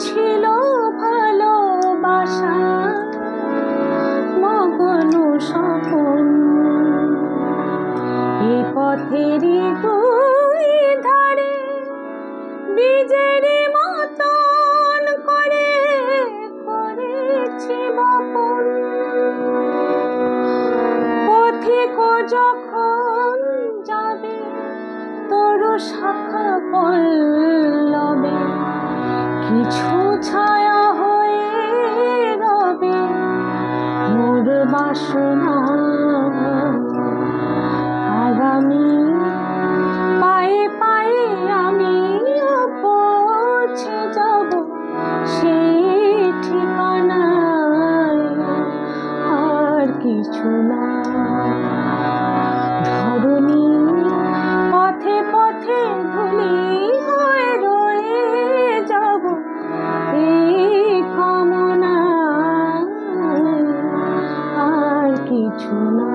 ছিল ভালোবাসা মগন স্বপন। এ পথেরই দুই ধারে বীজের মতন করে করেছি বপন। পথিক যখন যাবে তরু শাখা পল্লবে, কিছু ছায়া হয়ে রবে মোর বাসনা। আগামী পায়ে পায়ে আমি পৌঁছে যাব সেই ঠিকানায়, আর কিছু না। ধরণী পথে পথে ধুলি হয়ে রয়ে যাব এই কামনা, আর কিছু না।